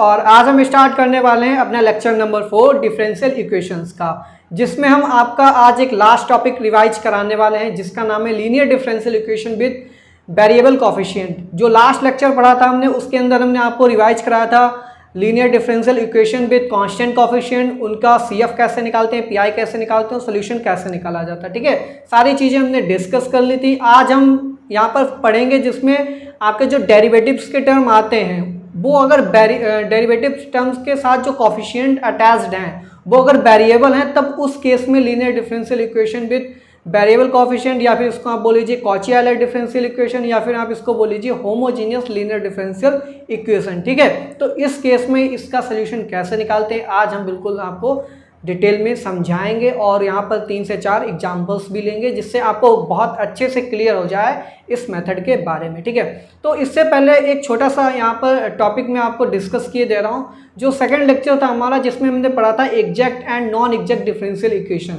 और आज हम स्टार्ट करने वाले हैं अपना लेक्चर नंबर 4 डिफरेंशियल इक्वेशंस का, जिसमें हम आपका आज एक लास्ट टॉपिक रिवाइज कराने वाले हैं जिसका नाम है linear differential equation with variable coefficient. जो लास्ट लेक्चर पढ़ा था हमने उसके अंदर हमने आपको रिवाइज कराया था linear differential equation with constant coefficient, उनका CF कैसे निकालते हैं, PI कैसे निकालते हैं, सोल्यूशन कैसे निकाला जाता है। ठीक है, सारी चीज़ें हमने डिस्कस कर ली थी। आज हम यहाँ पर पढ़ेंगे जिसमें आपके जो डेरिवेटिव्स के टर्म आते हैं वो अगर डेरिवेटिव टर्म्स के साथ जो कोफिशिएंट अटैच्ड हैं वो अगर वेरिएबल हैं, तब उस केस में linear differential equation with variable coefficient, या फिर इसको आप बोल लीजिए कॉची-एयलर डिफरेंशियल इक्वेशन, या फिर आप इसको बोल लीजिए होमोजीनियस लीनियर डिफरेंशियल इक्वेशन। ठीक है, तो इस केस में इसका सोल्यूशन कैसे निकालते हैं आज हम बिल्कुल आपको डिटेल में समझाएंगे और यहाँ पर 3 से 4 एग्जाम्पल्स भी लेंगे जिससे आपको बहुत अच्छे से क्लियर हो जाए इस मेथड के बारे में। ठीक है, तो इससे पहले एक छोटा सा यहाँ पर टॉपिक मैं आपको डिस्कस किए दे रहा हूँ। जो सेकंड लेक्चर था हमारा जिसमें हमने पढ़ा था exact and non exact differential equation,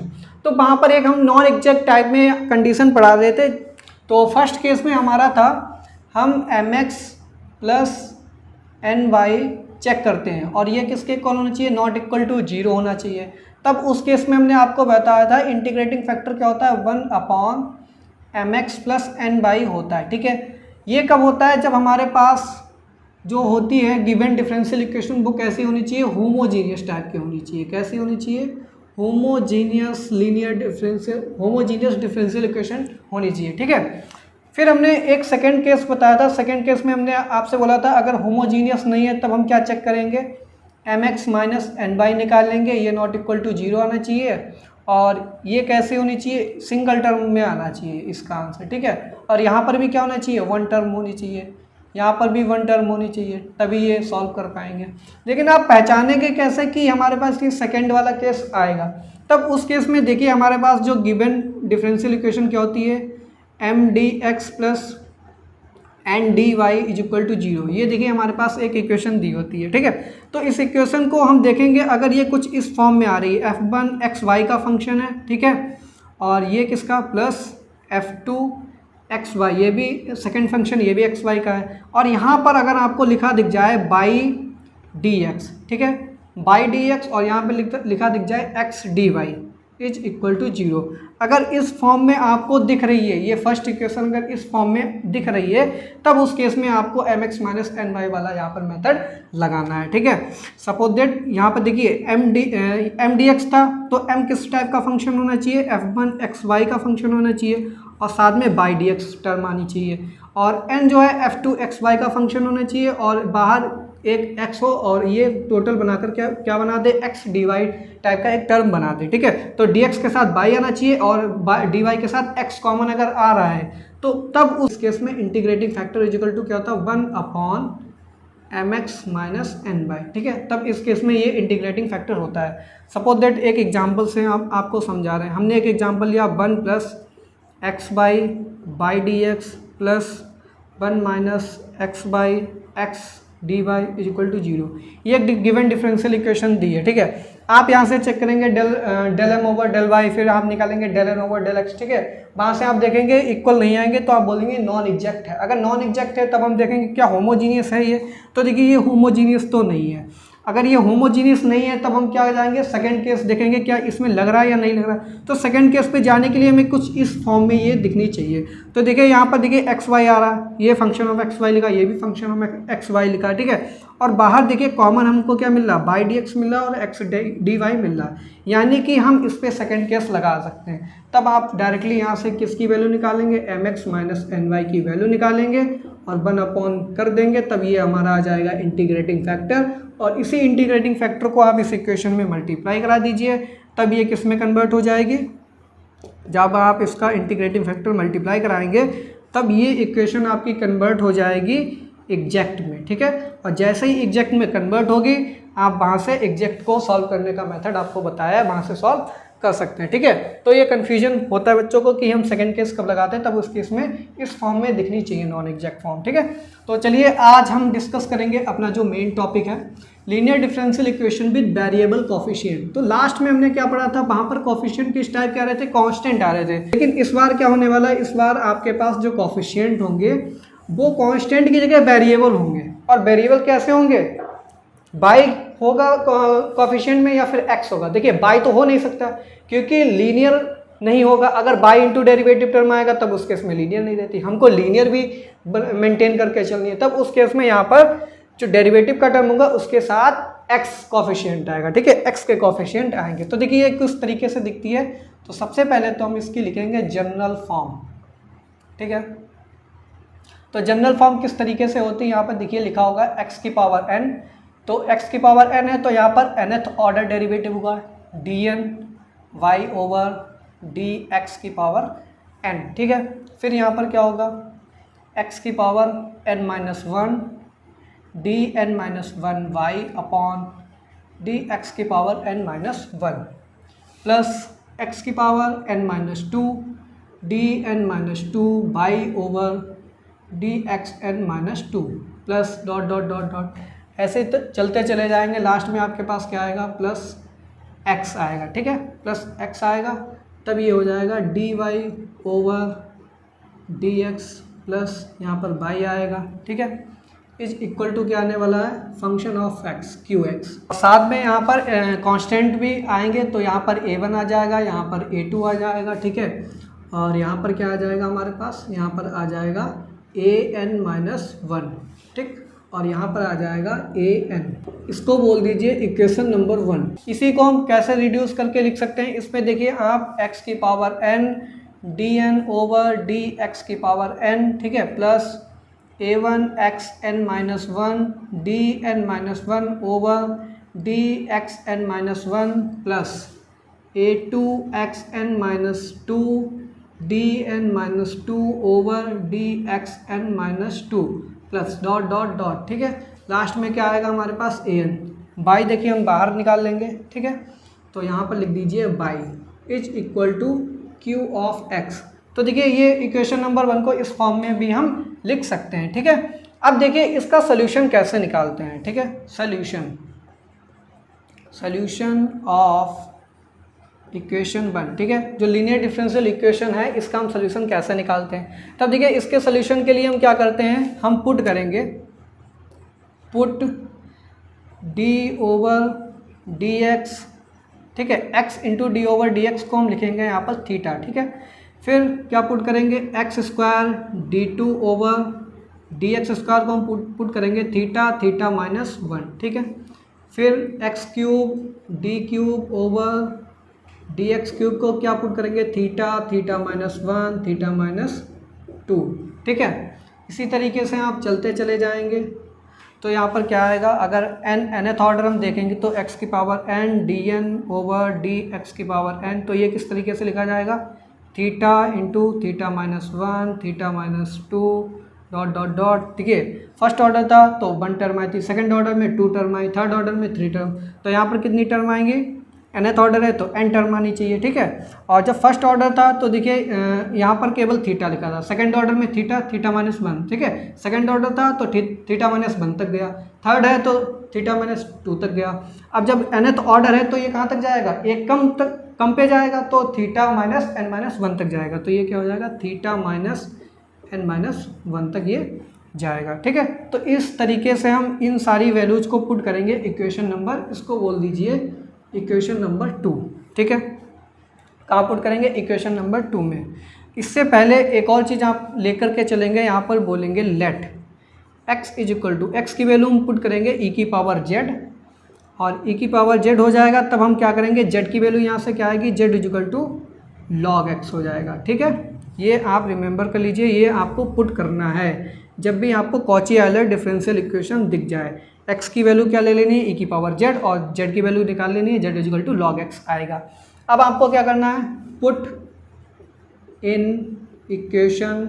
तो वहाँ पर एक हम नॉन एग्जैक्ट टाइप में कंडीशन पढ़ा रहे थे। तो फर्स्ट केस में हमारा था हम mx प्लस ny चेक करते हैं और ये किसके इक्वल होना चाहिए, नॉट इक्वल टू 0 होना चाहिए। तब उस केस में हमने आपको बताया था इंटीग्रेटिंग फैक्टर क्या होता है, 1/mx प्लस ny होता है। ठीक है, ये कब होता है, जब हमारे पास जो होती है गिवन डिफरेंशियल इक्वेशन वो कैसी होनी चाहिए, होमोजीनियस टाइप की होनी चाहिए। कैसी होनी चाहिए, होमोजीनियस डिफरेंशियल इक्वेशन होनी चाहिए। ठीक है, फिर हमने एक सेकंड केस बताया था। सेकंड केस में हमने आपसे बोला था अगर होमोजीनियस नहीं है तब हम क्या चेक करेंगे, mx माइनस ny निकाल लेंगे, ये नॉट इक्वल टू 0 आना चाहिए और ये कैसे होनी चाहिए, सिंगल टर्म में आना चाहिए इसका आंसर। ठीक है, और यहाँ पर भी क्या होना चाहिए, 1 टर्म होनी चाहिए, यहाँ पर भी 1 टर्म होनी चाहिए, तभी ये सॉल्व कर पाएंगे। लेकिन आप पहचानेंगे कैसे कि हमारे पास ये सेकेंड वाला केस आएगा, तब उस केस में देखिए हमारे पास जो गिवन डिफरेंशियल इक्वेशन क्या होती है, mdx plus ndy is equal to 0। ये देखिए हमारे पास एक इक्वेशन दी होती है। ठीक है, तो इस इक्वेशन को हम देखेंगे अगर ये कुछ इस फॉर्म में आ रही है, f1 xy का फंक्शन है। ठीक है, और ये किसका, प्लस f2 xy, ये भी सेकंड फंक्शन, ये भी xy का है। और यहाँ पर अगर आपको लिखा दिख जाए बाई dx, ठीक है, बाई dx, और यहाँ पे लिखा दिख जाए x dy is equal to 0, अगर इस फॉर्म में आपको दिख रही है, ये फर्स्ट इक्वेशन अगर इस फॉर्म में दिख रही है, तब उस केस में आपको mx माइनस ny वाला यहाँ पर मेथड लगाना है। ठीक है, सपोज दैट यहाँ पर देखिए mdx था तो m किस टाइप का फंक्शन होना चाहिए, f1 xy का फंक्शन होना चाहिए और साथ में बाई dx टर्म आनी चाहिए, और n जो है f2 xy का फंक्शन होना चाहिए और बाहर एक x हो और ये टोटल बनाकर क्या बना दे, x dy टाइप का एक टर्म बना दे। ठीक है, तो dx के साथ बाई आना चाहिए और dy के साथ x कॉमन अगर आ रहा है तो तब उस केस में integrating factor is equal to क्या होता है, 1/mx माइनस ny। ठीक है, तब इस केस में ये इंटीग्रेटिंग फैक्टर होता है। सपोज दैट एक एग्जाम्पल से हम आपको समझा रहे हैं। हमने एक एग्जाम्पल लिया 1 plus x by dx plus 1 minus x by x dy is equal to 0। ये एक गिवन डिफरेंशियल इक्वेशन दी है। ठीक है, आप यहाँ से चेक करेंगे del m over del y, फिर आप निकालेंगे del n over del x। ठीक है, वहाँ से आप देखेंगे इक्वल नहीं आएंगे तो आप बोलेंगे नॉन एग्जैक्ट है। अगर नॉन एग्जैक्ट है तब हम देखेंगे क्या होमोजीनियस है ये, तो देखिए ये होमोजीनियस तो नहीं है। अगर ये होमोजीनियस नहीं है तब हम क्या जाएंगे, सेकंड केस देखेंगे क्या इसमें लग रहा है या नहीं लग रहा है। तो सेकंड केस पे जाने के लिए हमें कुछ इस फॉर्म में ये दिखनी चाहिए। तो देखिए यहाँ पर देखिए xy आ रहा है, ये फंक्शन ऑफ xy लिखा, ये भी फंक्शन ऑफ xy लिखा है। ठीक है, और बाहर देखिए कॉमन हमको क्या मिल रहा है, बाई dx मिल रहा है और x dy मिल रहा है, यानी कि हम इस पर सेकेंड केस लगा सकते हैं। तब आप डायरेक्टली यहाँ से किसकी वैल्यू निकालेंगे, mx माइनस ny की वैल्यू निकालेंगे और 1 कर देंगे, तब ये हमारा आ जाएगा इंटीग्रेटिंग फैक्टर। और इसी इंटीग्रेटिंग फैक्टर को आप इस इक्वेशन में मल्टीप्लाई करा दीजिए, तब ये किस में कन्वर्ट हो जाएगी, जब आप इसका इंटीग्रेटिंग फैक्टर मल्टीप्लाई कराएंगे तब ये इक्वेशन आपकी कन्वर्ट हो जाएगी एग्जैक्ट में। ठीक है, और जैसे ही एग्जैक्ट में कन्वर्ट होगी आप वहाँ से एग्जैक्ट को सॉल्व करने का मेथड आपको बताया है, वहाँ से सॉल्व कर सकते हैं। ठीक है, तो ये कन्फ्यूजन होता है बच्चों को कि हम सेकंड केस कब लगाते हैं, तब उस केस में इस फॉर्म में दिखनी चाहिए नॉन एग्जैक्ट फॉर्म। ठीक है, तो चलिए आज हम डिस्कस करेंगे अपना जो मेन टॉपिक है linear differential equation with variable coefficient. तो लास्ट में हमने क्या पढ़ा था, वहाँ पर कोफिशिएंट किस टाइप के आ रहे थे, कांस्टेंट आ रहे थे। लेकिन इस बार क्या होने वाला है, इस बार आपके पास जो कोफिशिएंट होंगे वो कांस्टेंट की जगह वेरिएबल होंगे। और वेरिएबल कैसे होंगे, बाई होगा कोफिशिएंट में या फिर एक्स होगा। देखिए बाई तो हो नहीं सकता क्योंकि लीनियर नहीं होगा। अगर बाई इंटू डेरिवेटिव टर्म आएगा तब उस केस में लीनियर नहीं रहती, हमको लीनियर भी मेंटेन करके चलनी है। तब उस केस में यहाँ पर जो डेरिवेटिव का टर्म होगा उसके साथ एक्स कोफिशिएंट आएगा, ठीक है, एक्स के कोफिशिएंट आएंगे। तो देखिए ये किस तरीके से दिखती है। तो सबसे पहले तो हम इसकी लिखेंगे जनरल फॉर्म, ठीक है। तो जनरल फॉर्म किस तरीके से होती है, यहाँ पर देखिए लिखा होगा एक्स की पावर एन। तो एक्स की पावर एन है तो यहाँ पर nth ऑर्डर डेरिवेटिव होगा dn y over D x की पावर n, ठीक है। फिर यहाँ पर क्या होगा x की power n minus one D N minus one y upon d x की power n minus one plus x की power n minus two D N minus two y over D x N minus two plus dot dot dot dot, ऐसे तो चलते चले जाएंगे। Last में आपके पास क्या आएगा, प्लस x आएगा, ठीक है, प्लस x आएगा। तब ये हो जाएगा D Y over D X plus यहाँ पर y आएगा, ठीक है, इज इक्वल टू क्या आने वाला है, function of x Q x. साथ में यहाँ पर कांस्टेंट भी आएंगे तो यहाँ पर a1 आ जाएगा, यहाँ पर a2 आ जाएगा, ठीक है, और यहाँ पर क्या आ जाएगा हमारे पास, यहाँ पर आ जाएगा an माइनस वन, ठीक, और यहाँ पर आ जाएगा an। इसको बोल दीजिए इक्वेशन नंबर 1। इसी को हम कैसे रिड्यूस करके लिख सकते हैं, इसमें देखिए आप x की power n dn over D x की पावर n, ठीक है, plus a1 x n minus one D N minus one over D x N minus one plus a2 x n minus two D N minus two over D x N minus two plus dot dot dot, ठीक है। Last में क्या आएगा हमारे पास an। By देखिए हम बाहर निकाल लेंगे, ठीक है, तो यहाँ पर लिख दीजिए by is equal to Q of X. तो देखिए ये इक्वेशन नंबर 1 को इस फॉर्म में भी हम लिख सकते हैं, ठीक है। अब देखिए इसका सोल्यूशन कैसे निकालते हैं, ठीक है, सोल्यूशन ऑफ इक्वेशन 1, ठीक है, जो लीनियर डिफरेंशियल इक्वेशन है इसका हम सोल्यूशन कैसे निकालते हैं। तब देखिए इसके सोल्यूशन के लिए हम क्या करते हैं, हम पुट करेंगे, put D over D x, ठीक है, x into D over D x को हम लिखेंगे यहाँ पर थीटा, ठीक है। फिर क्या पुट करेंगे, X square D two over D x square को हम पुट करेंगे थीटा, थीटा माइनस वन, ठीक है। फिर x cube D cube over D x cube को क्या पुट करेंगे, theta, theta minus one, theta minus to, ठीक है। इसी तरीके से आप चलते चले जाएंगे तो यहाँ पर क्या आएगा, अगर nth ऑर्डर हम देखेंगे तो x की power n D N over D x की पावर n, तो ये किस तरीके से लिखा जाएगा, theta into theta minus one, theta minus two dot dot dot, ठीक है। फर्स्ट ऑर्डर था तो 1 टर्म आई थी, सेकंड ऑर्डर में 2 टर्म आई, थर्ड ऑर्डर में 3 टर्म, तो यहाँ पर कितनी टर्म आएंगी, nth ऑर्डर है तो n टर्म आनी चाहिए, ठीक है। और जब फर्स्ट ऑर्डर था तो देखिए यहाँ पर केवल थीटा लिखा था, सेकंड ऑर्डर में थीटा, थीटा माइनस वन, ठीक है, सेकंड ऑर्डर था तो थीटा माइनस वन तक गया, थर्ड है तो थीटा माइनस टू तक गया। अब जब nth ऑर्डर है तो ये कहाँ तक जाएगा, एक कम पे जाएगा तो theta minus n minus one तक जाएगा, तो ये क्या हो जाएगा, theta minus n minus one तक ये जाएगा, ठीक है। तो इस तरीके से हम इन सारी वैल्यूज को पुट करेंगे इक्वेशन नंबर, इसको बोल दीजिए इक्वेशन नंबर 2, ठीक है। कहाँ पुट करेंगे, इक्वेशन नंबर 2 में। इससे पहले एक और चीज़ आप लेकर के चलेंगे, यहाँ पर बोलेंगे let x is equal to, X की वैल्यू हम पुट करेंगे e की पावर z, और e की पावर z हो जाएगा तब हम क्या करेंगे, z की वैल्यू यहाँ से क्या आएगी, z is equal to log x हो जाएगा, ठीक है। ये आप रिमेंबर कर लीजिए, ये आपको पुट करना है जब भी आपको कॉची आयलर डिफरेंशियल इक्वेशन दिख जाए। x की वैल्यू क्या ले लेनी है, e की पावर z, और z की वैल्यू निकाल लेनी है, z is equal to log x आएगा। अब आपको क्या करना है, put in equation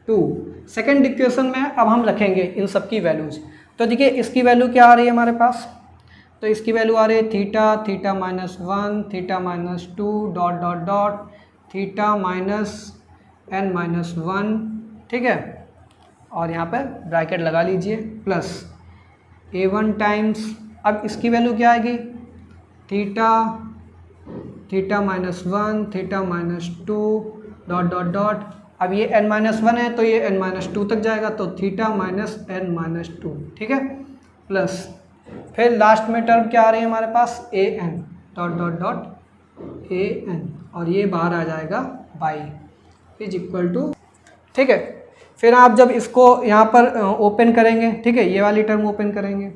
2, second equation में अब हम रखेंगे इन सब की वैल्यूज। तो देखिए इसकी वैल्यू क्या आ रही है हमारे पास, तो इसकी वैल्यू आ रही है theta, theta minus one, theta minus two dot dot dot, theta minus n minus one, ठीक है, और यहाँ पर ब्रैकेट लगा लीजिए, प्लस a1 टाइम्स, अब इसकी वैल्यू क्या आएगी, theta, theta minus one, theta minus two dot dot dot, अब ये n माइनस वन है तो ये n माइनस टू तक जाएगा, तो theta minus n minus to, ठीक है, प्लस फिर लास्ट में टर्म क्या आ रही है हमारे पास, a n dot dot dot a n, और ये बाहर आ जाएगा बाई इज इक्वल टू, ठीक है। फिर आप जब इसको यहाँ पर ओपन करेंगे, ठीक है, ये वाली टर्म ओपन करेंगे,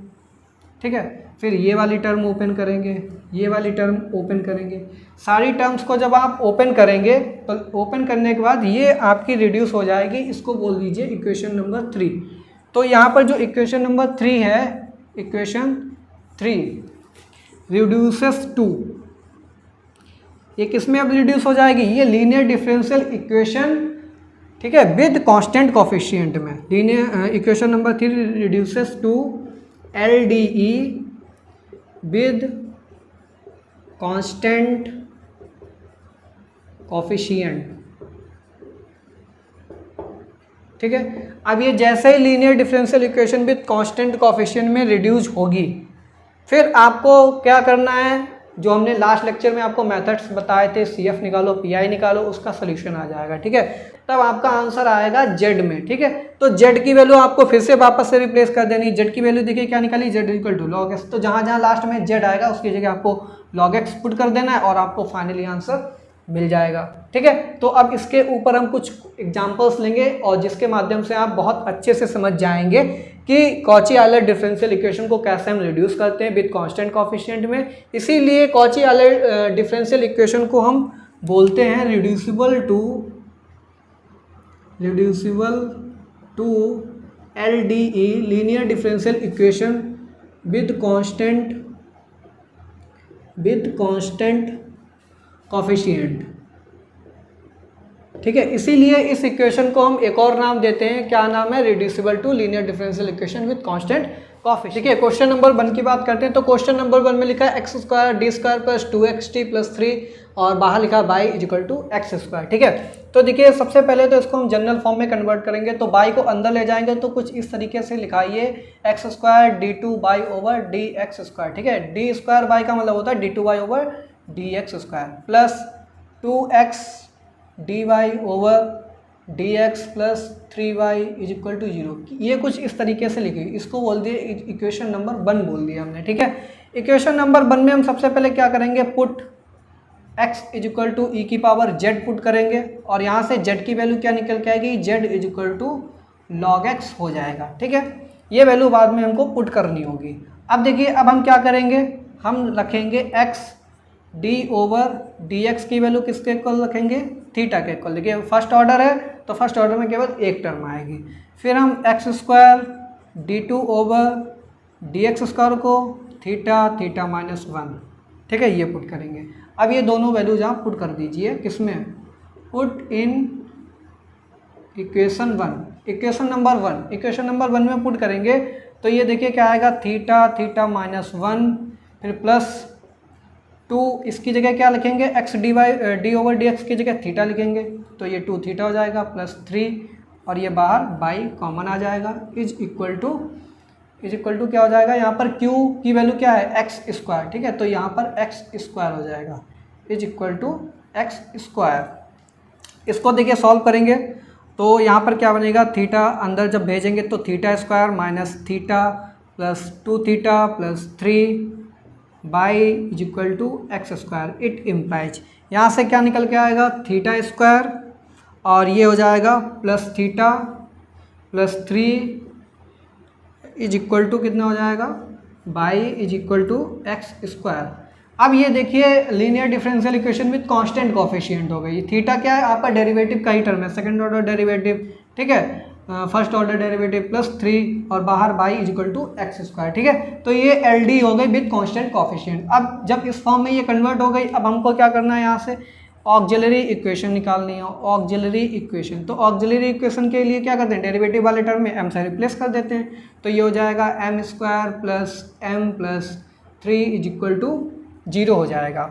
ठीक है, फिर ये वाली टर्म ओपन करेंगे, ये वाली टर्म ओपन करेंगे, सारी टर्म्स को जब आप ओपन करेंगे तो ओपन करने के बाद ये आपकी रिड्यूस हो जाएगी, इसको बोल दीजिए इक्वेशन नंबर 3। तो यहाँ पर जो इक्वेशन नंबर 3 है, इक्वेशन 3 रिड्यूसेस टू, ये किस में अब रिड्यूस हो जाएगी, ये लीनियर डिफरेंशियल इक्वेशन, ठीक है, विद कांस्टेंट कोफिशिएंट में। Linear equation number 3 reduces to LDE with constant coefficient, ठीक है। अब ये जैसे ही linear differential equation with constant coefficient में रिड्यूस होगी, फिर आपको क्या करना है, जो हमने लास्ट लेक्चर में आपको मेथड्स बताए थे, CF निकालो, PI निकालो, उसका सोल्यूशन आ जाएगा, ठीक है। तब आपका आंसर आएगा Z में, ठीक है। तो Z की वैल्यू आपको फिर से वापस से रिप्लेस कर देनी। Z की वैल्यू देखिए क्या निकाली, Z equal to log x। तो जहाँ जहाँ लास्ट में Z आएगा उसकी जगह आपको log x पुट कर देना है और आपको फाइनली आंसर मिल जाएगा, ठीक है। तो अब इसके ऊपर हम कुछ एग्जाम्पल्स लेंगे और जिसके माध्यम से आप बहुत अच्छे से समझ जाएंगे कि कॉची-ऑयलर डिफरेंशियल इक्वेशन को कैसे हम रिड्यूस करते हैं विद कांस्टेंट कोफिशिएंट में। इसीलिए कॉची-ऑयलर डिफरेंशियल इक्वेशन को हम बोलते हैं reducible to LDE linear differential equation with constant coefficient, ठीक है। इसीलिए इस इक्वेशन को हम एक और नाम देते हैं, क्या नाम है, reducible to linear differential equation with constant coefficient, ठीक है। क्वेश्चन नंबर 1 की बात करते हैं। तो क्वेश्चन नंबर 1 में लिखा है x square D square plus 2xt plus 3 और बाहर लिखा y is equal to x square, ठीक है। तो देखिए सबसे पहले तो इसको हम जनरल फॉर्म में कन्वर्ट करेंगे, तो y को अंदर ले जाएंगे तो कुछ इस तरीके से लिखाइए x square d2y over D x square, ठीक है। डी स्क्वायर y का मतलब होता है d2y over D x square plus 2x dy over dx plus 3y is equal to 0। ये कुछ इस तरीके से लिखी, इसको बोल दिए इक्वेशन नंबर 1 बोल दिया हमने, ठीक है। इक्वेशन नंबर 1 में हम सबसे पहले क्या करेंगे, put x is equal to e की पावर z पुट करेंगे और यहाँ से z की वैल्यू क्या निकल के आएगी, z is equal to log x हो जाएगा, ठीक है। ये वैल्यू बाद में हमको पुट करनी होगी। अब देखिए अब हम क्या करेंगे, हम रखेंगे x d ओवर dx की वैल्यू किसके इक्वल रखेंगे, थीटा के इक्वल। देखिए फर्स्ट ऑर्डर है तो फर्स्ट ऑर्डर में केवल एक टर्म आएगी। फिर हम x square d2 over dx square को थीटा माइनस 1, ठीक है, ये पुट करेंगे। अब ये दोनों वैल्यूज आप पुट कर दीजिए, किसमें, put in equation number 1। Equation number 1 में पुट करेंगे तो ये देखिए क्या आएगा, थीटा माइनस 1, फिर प्लस 2, इसकी जगह क्या लिखेंगे, x D over D x की जगह थीटा लिखेंगे तो ये 2 थीटा हो जाएगा प्लस 3 और ये बाहर बाई कॉमन आ जाएगा इज इक्वल टू क्या हो जाएगा, यहाँ पर q की वैल्यू क्या है, एक्स स्क्वायर, ठीक है। तो यहाँ पर एक्स स्क्वायर हो जाएगा is equal to x square. इसको देखिए सॉल्व करेंगे तो यहाँ पर क्या बनेगा, थीटा अंदर जब भेजेंगे तो theta square minus theta plus 2 theta plus 3 by is equal to x square. It implies, यहाँ से क्या निकल के आएगा, थीटा स्क्वायर और ये हो जाएगा plus theta plus 3 is equal to कितना हो जाएगा, y is equal to x square. अब ये देखिए linear differential equation with constant coefficient हो गई। थीटा क्या है, आपका डेरिवेटिव का ही टर्म है, सेकंड ऑर्डर डेरिवेटिव, ठीक है, फर्स्ट ऑर्डर डेरिवेटिव प्लस 3 और बाहर y is equal to x square, ठीक है। तो ये LD हो गई विद कांस्टेंट कोफिशिएंट। अब जब इस फॉर्म में ये कन्वर्ट हो गई, अब हमको क्या करना है, यहाँ से ऑक्सिलरी इक्वेशन निकालनी है, ऑक्सिलरी इक्वेशन। तो ऑक्सिलरी इक्वेशन के लिए क्या करते हैं, डेरिवेटिव वाले टर्म में m से रिप्लेस कर देते हैं तो ये हो जाएगा m square plus m plus 3 is equal to 0 हो जाएगा।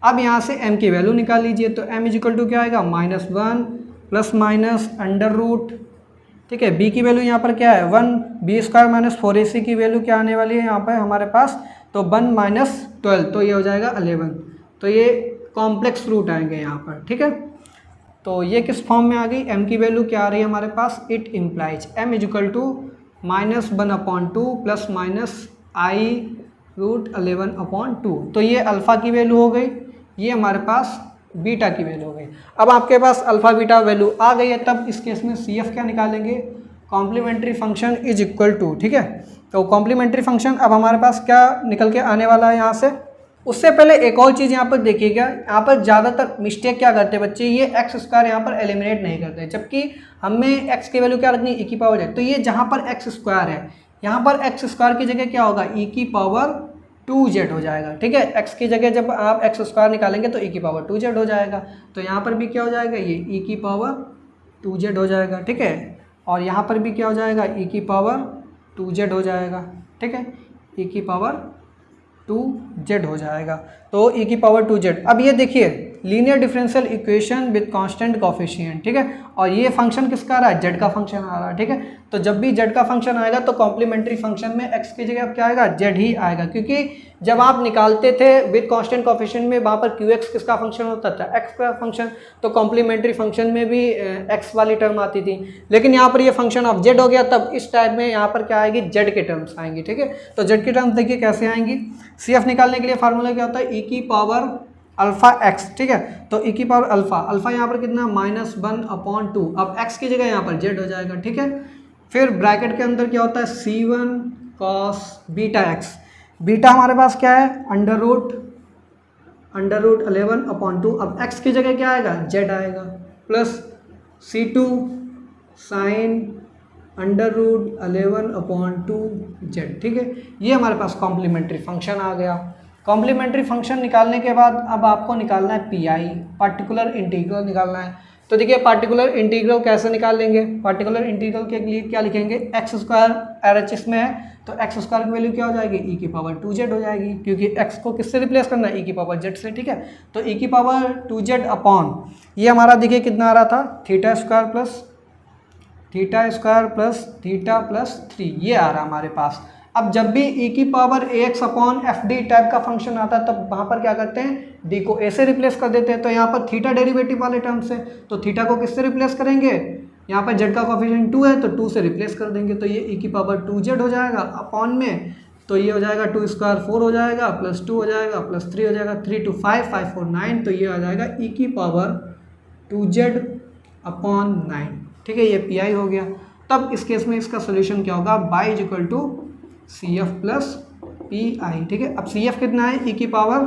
अब यहाँ से m की वैल्यू निकाल लीजिए तो m इज इक्वल टू क्या आएगा, -1 प्लस माइनस अंडर रूट, ठीक है। b की वैल्यू यहाँ पर क्या है 1, b स्क्वायर माइनस 4ac की वैल्यू क्या आने वाली है यहाँ पर हमारे पास, तो 1 माइनस 12 तो ये हो जाएगा 11। तो ये कॉम्प्लेक्स रूट आएंगे यहाँ पर, ठीक है। तो ये किस फॉर्म में आ गई, m की वैल्यू क्या आ रही है हमारे पास, it implies m is equal to -1/2 plus minus i√11/2। तो ये अल्फ़ा की वैल्यू हो गई, ये हमारे पास बीटा की वैल्यू हो गई। अब आपके पास अल्फ़ा बीटा वैल्यू आ गई है, तब इस केस में सी एफ क्या निकालेंगे, complementary function is equal to, ठीक है। तो कॉम्प्लीमेंट्री फंक्शन अब हमारे पास क्या निकल के आने वाला है यहाँ से। उससे पहले एक और चीज़ यहाँ पर देखिएगा, यहाँ पर ज़्यादातर मिस्टेक क्या करते हैं बच्चे, ये एक्स स्क्वायर यहाँ पर एलिमिनेट नहीं करते, जबकि हमें एक्स की वैल्यू क्या रखनी है, ई की पावर जेड। तो ये जहाँ पर एक्स स्क्वायर है, यहाँ पर एक्स स्क्वायर की जगह क्या होगा, ई की पावर 2z हो जाएगा, ठीक है। x की जगह जब आप एक्स स्क्वायर निकालेंगे तो e की पावर 2z हो जाएगा। तो यहाँ पर भी क्या हो जाएगा, ये e की पावर 2z हो जाएगा, ठीक है। और यहाँ पर भी क्या हो जाएगा, e की पावर 2z हो जाएगा, ठीक है। e की पावर 2z हो जाएगा, तो e की पावर 2z। अब ये देखिए linear differential equation with constant coefficient, ठीक है। और ये फंक्शन किसका आ रहा है, z का फंक्शन आ रहा है, ठीक है। तो जब भी z का फंक्शन आएगा तो कॉम्प्लीमेंट्री फंक्शन में x की जगह अब क्या आएगा, z ही आएगा, क्योंकि जब आप निकालते थे विद कांस्टेंट कोफिशिएंट में वहाँ पर qx किसका फंक्शन होता था, x का फंक्शन। तो कॉम्प्लीमेंट्री फंक्शन में भी x वाली टर्म आती थी, लेकिन यहाँ पर ये फंक्शन ऑफ z हो गया, तब इस टाइप में यहाँ पर क्या आएगी, z के टर्म्स आएंगी, ठीक है। तो z की टर्म्स देखिए कैसे आएंगी, CF निकालने के लिए फार्मूला क्या होता है, e की पावर अल्फ़ा x, ठीक है। तो e की पावर अल्फ़ा यहाँ पर कितना, -1/2। अब x की जगह यहाँ पर z हो जाएगा, ठीक है। फिर ब्रैकेट के अंदर क्या होता है, c1 cos beta x। Beta हमारे पास क्या है, √11/2। अब x की जगह क्या आएगा, z आएगा, प्लस c2 sin √11/2z, ठीक है। ये हमारे पास कॉम्प्लीमेंट्री फंक्शन आ गया। कॉम्प्लीमेंट्री फंक्शन निकालने के बाद अब आपको निकालना है पीआई, पार्टिकुलर इंटीग्रल निकालना है। तो देखिए पार्टिकुलर इंटीग्रल कैसे निकाल लेंगे, पार्टिकुलर इंटीग्रल के लिए क्या लिखेंगे, एक्स स्क्वायर RHS में है, तो एक्स स्क्वायर की वैल्यू क्या हो जाएगी, ई की पावर 2z हो जाएगी, क्योंकि एक्स को किससे रिप्लेस करना है, ई की पावर जेड से, ठीक है। तो ई की पावर 2z अपॉन ये हमारा देखिए कितना आ रहा था, theta square plus theta plus 3, ये आ रहा हमारे पास। अब जब भी e की power ax upon F D type का फंक्शन आता है, तब वहाँ पर क्या करते हैं, d को a से रिप्लेस कर देते हैं। तो यहाँ पर थीटा डेरिवेटिव वाले टर्म से, तो थीटा को किससे रिप्लेस करेंगे, यहाँ पर z का कोफिशिएंट 2 है, तो 2 से रिप्लेस कर देंगे, तो ये e की पावर 2z हो जाएगा अपॉन में, तो ये हो जाएगा 2 स्क्वायर 4 हो जाएगा, प्लस 2 हो जाएगा, प्लस 3 हो जाएगा, 3 2 5 5 4 9, तो ये आ जाएगा e की पावर 2z अपॉन 9, ठीक है। ये पी हो गया। तब इस केस में इसका सोल्यूशन क्या होगा, y is equal to CF प्लस PI, ठीक है। अब CF कितना है, e की पावर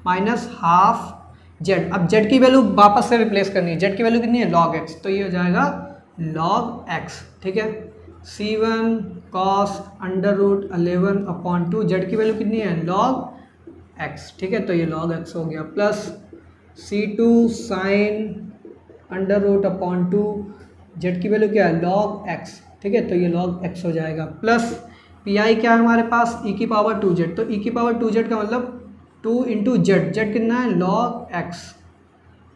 -12z। अब z की वैल्यू वापस से रिप्लेस करनी है, z की वैल्यू कितनी है, log x, तो ये हो जाएगा log x, ठीक है। C1 cos √11/2, z की वैल्यू कितनी है, log x, ठीक है। तो ये log x हो गया, प्लस C2 sin √2, z की वैल्यू क्या है, log x, ठीक है। तो ये log x हो जाएगा, प्लस पी क्या है हमारे पास, e की पावर 2z। तो e की पावर 2z का मतलब 2 × z कितना है, log x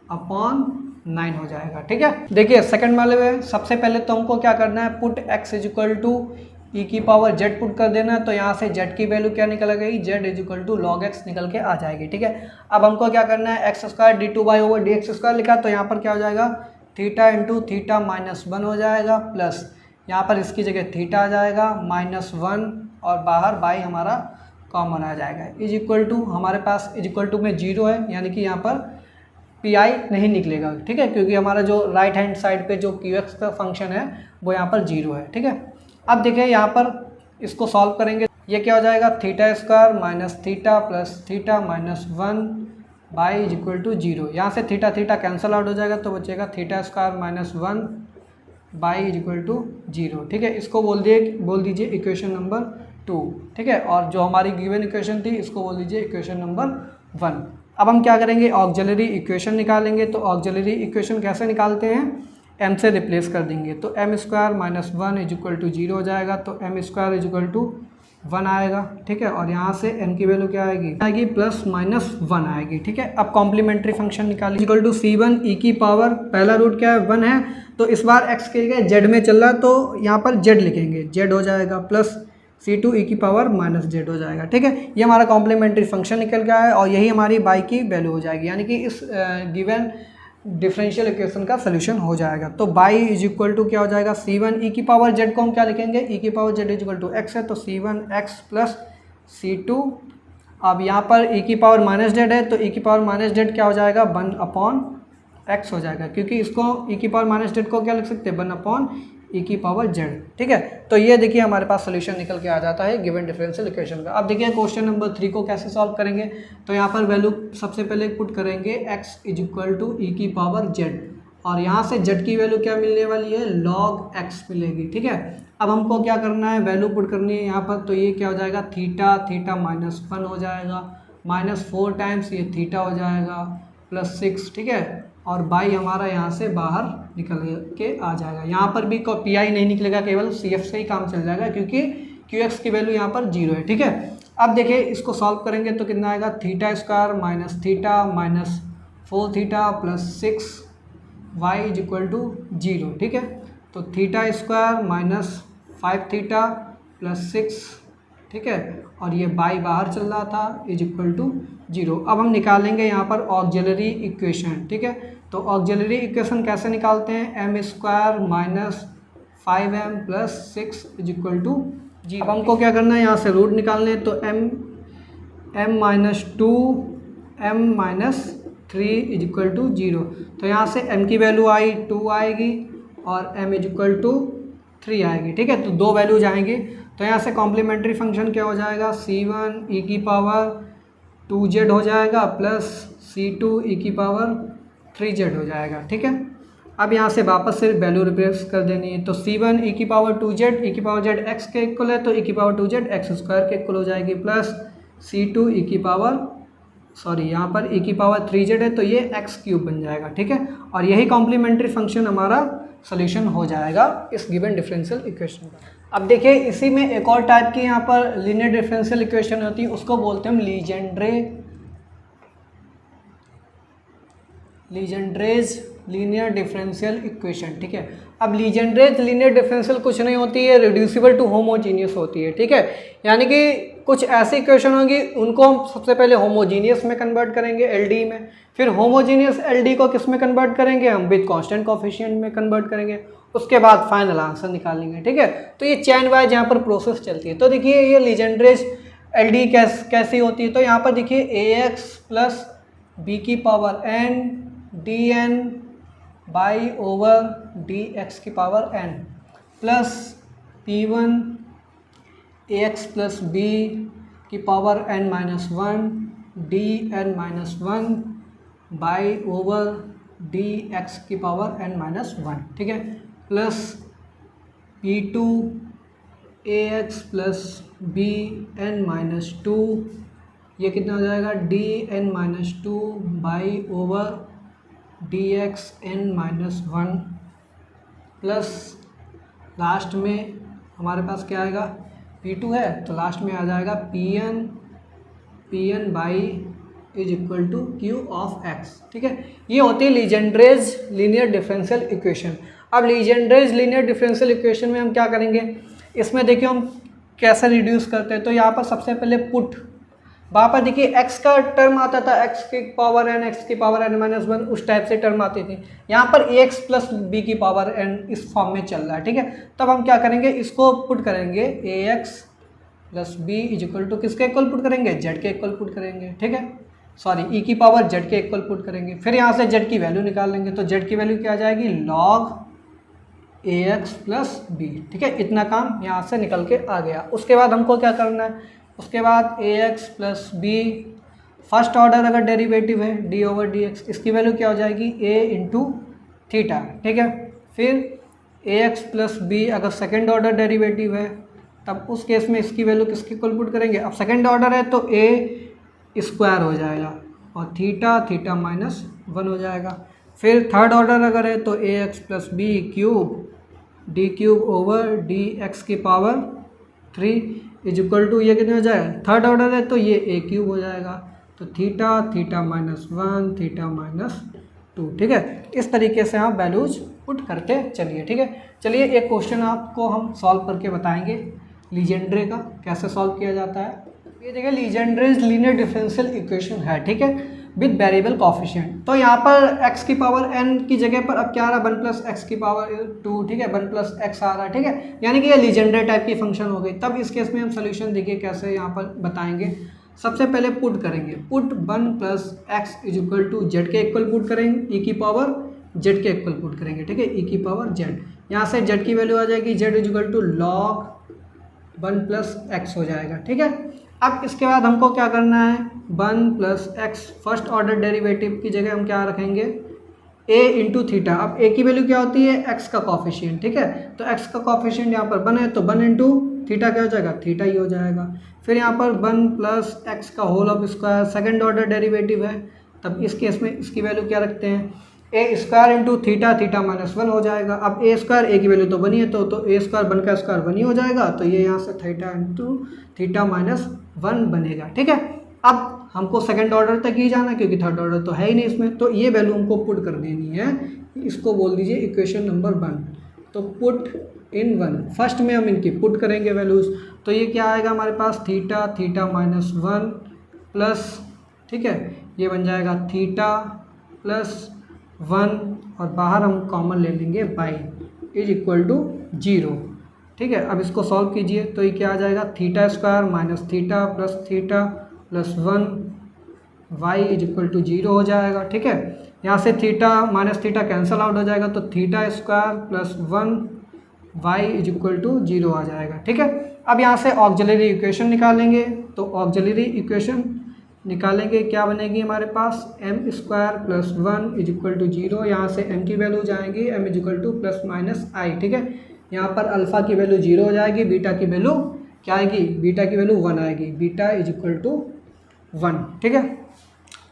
अपॉन 9 हो जाएगा, ठीक है। देखिए सेकंड वाले में सबसे पहले तो हमको क्या करना है, put x is equal to e की पावर z पुट कर देना है। तो यहाँ से z की वैल्यू क्या निकल गई, z is equal to log x निकल के आ जाएगी, ठीक है। अब हमको क्या करना है, x स्क्वायर d2/dx² लिखा, तो यहाँ पर क्या हो जाएगा, थीटा इंटू थीटा -1 हो जाएगा, प्लस यहाँ पर इसकी जगह थीटा आ जाएगा -1, और बाहर बाई हमारा कॉमन आ जाएगा, इज इक्वल टू हमारे पास इज इक्वल टू में 0 है, यानी कि यहाँ पर पीआई नहीं निकलेगा, ठीक है, क्योंकि हमारा जो राइट हैंड साइड पे जो क्यूएक्स का फंक्शन है वो यहाँ पर 0 है, ठीक है। अब देखिए यहाँ पर इसको सॉल्व करेंगे, ये क्या हो जाएगा, theta square minus theta plus theta -1 y is equal to 0। यहाँ से थीटा थीटा कैंसिल आउट हो जाएगा, तो बचेगा theta square -1 y is equal to 0, ठीक है। इसको बोल दीजिए इक्वेशन नंबर 2, ठीक है। और जो हमारी गिवन इक्वेशन थी इसको बोल दीजिए इक्वेशन नंबर 1। अब हम क्या करेंगे, ऑक्सिलरी इक्वेशन निकालेंगे। तो ऑक्सिलरी इक्वेशन कैसे निकालते हैं, m से रिप्लेस कर देंगे, तो m² -1 इज इक्वल टू 0 हो जाएगा, तो m² इज इक्वल टू 1 आएगा, ठीक है। और यहाँ से m की वैल्यू क्या आएगी, +-1 आएगी, ठीक है। अब कॉम्प्लीमेंट्री फंक्शन निकालिए, इक्वल टू C1 e की पावर, पहला रूट क्या है 1 है, तो इस बार x के जगह z में चल रहा है, तो यहाँ पर z लिखेंगे, z हो जाएगा, प्लस C2 e की पावर -z हो जाएगा, ठीक है। ये हमारा कॉम्प्लीमेंट्री फंक्शन निकल गया है, और यही हमारी y की वैल्यू हो जाएगी, यानी कि इस गिवन डिफरेंशियल इक्वेशन का सोल्यूशन हो जाएगा। तो बाई इज इक्वल टू क्या हो जाएगा, C1 e की पावर z को हम क्या लिखेंगे, e की power z is equal to x है, तो C1 x प्लस C2। अब यहाँ पर e की पावर माइनस जेड है, तो e की पावर माइनस जेड क्या हो जाएगा, 1/x हो जाएगा, क्योंकि इसको e की पावर माइनस जेड को क्या लिख सकते हैं, 1/e की पावर z। ठीक है, तो ये देखिए हमारे पास सोल्यूशन निकल के आ जाता है गिवन डिफरेंशियल इक्वेशन का। अब देखिए क्वेश्चन नंबर 3 को कैसे सॉल्व करेंगे। तो यहाँ पर वैल्यू सबसे पहले पुट करेंगे x is equal to e की पावर z, और यहाँ से z की वैल्यू क्या मिलने वाली है, log x मिलेगी। ठीक है, अब हमको क्या करना है, वैल्यू पुट करनी है यहाँ पर। तो ये क्या हो जाएगा, थीटा थीटा -1 हो जाएगा, -4 टाइम्स ये थीटा हो जाएगा +6। ठीक है, और बाई हमारा यहाँ से बाहर निकल के आ जाएगा। यहाँ पर भी पी आई नहीं निकलेगा, केवल सी एफ से ही काम चल जाएगा, क्योंकि क्यू एक्स की वैल्यू यहाँ पर 0 है। ठीक है, अब देखिए इसको सॉल्व करेंगे तो कितना आएगा, theta square minus theta -4 theta +6 y is equal to 0। ठीक है, तो थीटा स्क्वायर -5 थीटा +6। ठीक है, और ये बाई बाहर चल रहा था इज इक्वल टू 0। अब हम निकालेंगे यहाँ पर ऑक्सिलरी इक्वेशन। ठीक है, तो ऑक्सिलरी इक्वेशन कैसे निकालते हैं, m square -5m + 6 is equal to 0। अब हमको क्या करना है, यहाँ से रूट निकालने हैं, तो m-2 m-3 is equal to 0। तो यहाँ से m की वैल्यू आई 2 आएगी और m इज इक्वल टू 3 आएगी। ठीक है, तो 2 वैल्यूज आएंगी। तो यहाँ से कॉम्प्लीमेंट्री फंक्शन क्या हो जाएगा, C1 e की पावर 2z हो जाएगा प्लस C2 e की पावर 3z हो जाएगा। ठीक है, अब यहाँ से वापस से वैल्यू रिप्लेस कर देनी है। तो C1 e की पावर 2z e की पावर z x के इक्वल है, तो e की पावर 2z x स्क्वायर के इक्वल हो जाएगी, प्लस C2 e की पावर यहाँ पर e की पावर 3z है, तो ये x क्यूब बन जाएगा। ठीक है, और यही कॉम्प्लीमेंट्री फंक्शन हमारा सोल्यूशन हो जाएगा इस गिवन डिफरेंशियल इक्वेशन का। अब देखिए इसी में एक और टाइप की यहाँ पर लीनियर डिफरेंशियल इक्वेशन होती है, उसको बोलते हैं हम लीजेंड्रेज लीनियर डिफरेंशियल इक्वेशन। ठीक है, अब लीजेंड्रेज लीनियर डिफरेंशियल कुछ नहीं होती है, रिड्यूसिबल टू होमोजीनियस होती है। ठीक है, यानी कि कुछ ऐसी इक्वेशन होगी, उनको हम सबसे पहले होमोजीनियस में कन्वर्ट करेंगे एलडी में, फिर होमोजीनियस एलडी को किस में कन्वर्ट करेंगे, हम विद कांस्टेंट कोफिशिएंट में कन्वर्ट करेंगे, उसके बाद फाइनल आंसर निकालेंगे। ठीक है, तो ये चैन वाइज यहाँ पर प्रोसेस चलती है। तो देखिए ये लीजेंड्रेज एलडी कैसी होती है, तो यहाँ पर देखिए ax प्लस बी की power n dn by over dx की power n plus p1 ax plus b की power n-1 dn-1 by over dx की पावर n-1। ठीक है, plus p2 ax plus b n-2, ये कितना हो जाएगा, dn-2 by over dx n-1 plus last में हमारे पास क्या आएगा, p2 है, तो लास्ट में आ जाएगा pn y is equal to Q of x। ठीक है, ये होती है लीजेंड्रेज लीनियर डिफरेंशियल इक्वेशन। अब लीजेंड्रेज लीनियर डिफरेंशियल इक्वेशन में हम क्या करेंगे, इसमें देखिए हम कैसे रिड्यूस करते हैं। तो यहाँ पर सबसे पहले पुट, वहाँ पर देखिए x का टर्म आता था, x की पावर n x की पावर n-1, उस टाइप से टर्म आती थी। यहाँ पर ax प्लस b की पावर n इस फॉर्म में चल रहा है। ठीक है, तब हम क्या करेंगे, इसको पुट करेंगे ax plus b is equal to किसके इक्वल पुट करेंगे, z के इक्वल पुट करेंगे। ठीक है, e की पावर z के इक्वल पुट करेंगे, फिर यहाँ से z की वैल्यू निकाल लेंगे। तो z की वैल्यू क्या आ जाएगी, log ax प्लस b। ठीक है, इतना काम यहाँ से निकल के आ गया। उसके बाद हमको क्या करना है, उसके बाद ax plus b first order अगर डेरिवेटिव है d ओवर dx, इसकी वैल्यू क्या हो जाएगी, a इंटू थीटा। ठीक है, फिर ax प्लस b अगर सेकेंड ऑर्डर डेरिवेटिव है, तब उस केस में इसकी वैल्यू किसके इक्वल पुट करेंगे, अब सेकेंड ऑर्डर है तो a स्क्वायर हो जाएगा और थीटा -1 हो जाएगा। फिर थर्ड ऑर्डर अगर है तो ax plus b cube d cube over dx की पावर 3 इज इक्वल टू, ये कितने हो जाएगा, थर्ड ऑर्डर है तो ये a क्यूब हो जाएगा, तो थीटा -1 थीटा -2। ठीक है, इस तरीके से आप वैल्यूज पुट करते चलिए। ठीक है, चलिए एक क्वेश्चन आपको हम सॉल्व करके बताएंगे लीजेंड्रे का कैसे सॉल्व किया जाता है। ये देखिए लीजेंड्रेज लीनियर डिफरेंशियल इक्वेशन है। ठीक है, विद वेरिएबल कॉफिशिएंट। तो यहाँ पर x की पावर n की जगह पर अब क्या आ रहा है, 1 प्लस एक्स की पावर 2, ठीक है, 1 प्लस एक्स आ रहा है, ठीक है, यानी कि ये लीजेंडरी टाइप की फंक्शन हो गई। तब इस केस में हम सोल्यूशन देखिए कैसे यहाँ पर बताएंगे। सबसे पहले पुट करेंगे, put 1 plus x is equal to z के इक्वल पुट करेंगे, ई की पावर जेड के इक्वल पुट करेंगे, ठीक है, ई की पावर जेड। यहाँ से जेड की वैल्यू आ जाएगी z is equal to log 1 plus x हो जाएगा, ठीक है। अब इसके बाद हमको क्या करना है, 1 plus x first order derivative की जगह हम क्या रखेंगे, a इंटू थीटा। अब a की वैल्यू क्या होती है, x का कॉफिशिएंट, ठीक है, तो x का कॉफिशिएंट यहाँ पर 1 है तो 1 इंटू थीटा क्या हो जाएगा, थीटा ही हो जाएगा। फिर यहाँ पर 1 प्लस एक्स का whole of square second order derivative है, तब इस केस में इसकी वैल्यू क्या रखते हैं, a square into theta, theta minus 1 हो जाएगा। अब ए स्क्वायर, ए की वैल्यू तो 1 ही है तो ए स्क्वायर 1 का स्क्वायर 1 ही हो जाएगा, तो ये यहाँ से थीटा इंटू थीटा माइनस 1 बनेगा, ठीक है। अब हमको सेकंड ऑर्डर तक ही जाना क्योंकि थर्ड ऑर्डर तो है ही नहीं इसमें, तो ये वैल्यू हमको पुट कर देनी है, इसको बोल दीजिए इक्वेशन नंबर 1। तो पुट इन 1, फर्स्ट में हम इनकी पुट करेंगे वैल्यूज़, तो ये क्या आएगा हमारे पास, थीटा थीटा माइनस 1 प्लस, ठीक है, ये बन जाएगा थीटा प्लस 1 और बाहर हम कॉमन ले लेंगे बाई इज इक्वल टू 0, ठीक है। अब इसको सॉल्व कीजिए तो ये क्या आ जाएगा, theta square minus theta plus 1 y is equal to 0 हो जाएगा, ठीक है। यहाँ से theta minus theta cancel out हो जाएगा तो theta square plus 1 y is equal to 0 आ जाएगा, ठीक है। अब यहाँ से ऑक्सिलरी इक्वेशन निकालेंगे, तो ऑक्सिलरी इक्वेशन निकालेंगे क्या बनेगी हमारे पास, m square plus 1 is equal to 0, यहाँ से एम की वैल्यू जाएंगी m is equal to plus minus i, ठीक है। यहाँ पर अल्फ़ा की वैल्यू 0 हो जाएगी, बीटा की वैल्यू क्या आएगी, बीटा की वैल्यू 1 आएगी, बीटा इज इक्वल टू 1, ठीक है।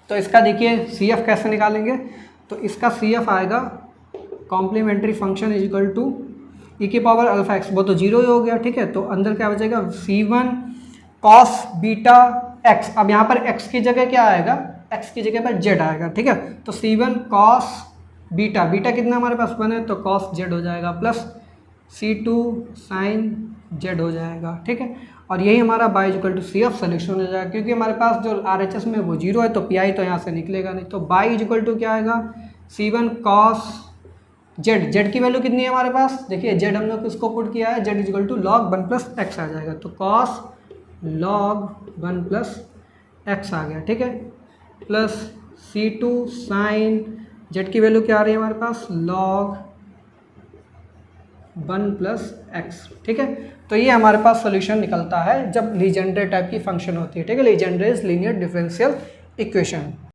तो इसका देखिए सी एफ कैसे निकालेंगे, तो इसका सी एफ आएगा complementary function is equal to e की पावर अल्फा एक्स, वो तो 0 ही हो गया, ठीक है। तो अंदर क्या बचेगा, C1 कॉस बीटा एक्स। अब यहाँ पर x की जगह क्या आएगा, x की जगह पर z आएगा, ठीक है। तो C1 कॉस बीटा, बीटा कितना हमारे पास 1 है तो कॉस z हो जाएगा, प्लस C2 साइन z हो जाएगा, ठीक है। और यही हमारा y equal to C F solution हो जाएगा, क्योंकि हमारे पास जो RHS में वो 0 है तो पी तो यहाँ से निकलेगा नहीं। तो बाई इक्वल टू क्या आएगा, C1 कॉस जेड, जेड की वैल्यू कितनी है हमारे पास, देखिए जेड हमने किसको पुट किया है, z equal to log 1 plus x आ जाएगा, तो कॉस लॉग 1 प्लस एक्स आ गया, ठीक है, प्लस C2 साइन जेड की वैल्यू क्या आ रही है हमारे पास, लॉग 1 प्लस एक्स, ठीक है। तो ये हमारे पास सोल्यूशन निकलता है जब लीजेंडर टाइप की फंक्शन होती है, ठीक है, लीजेंडर लीनियर डिफरेंशियल इक्वेशन।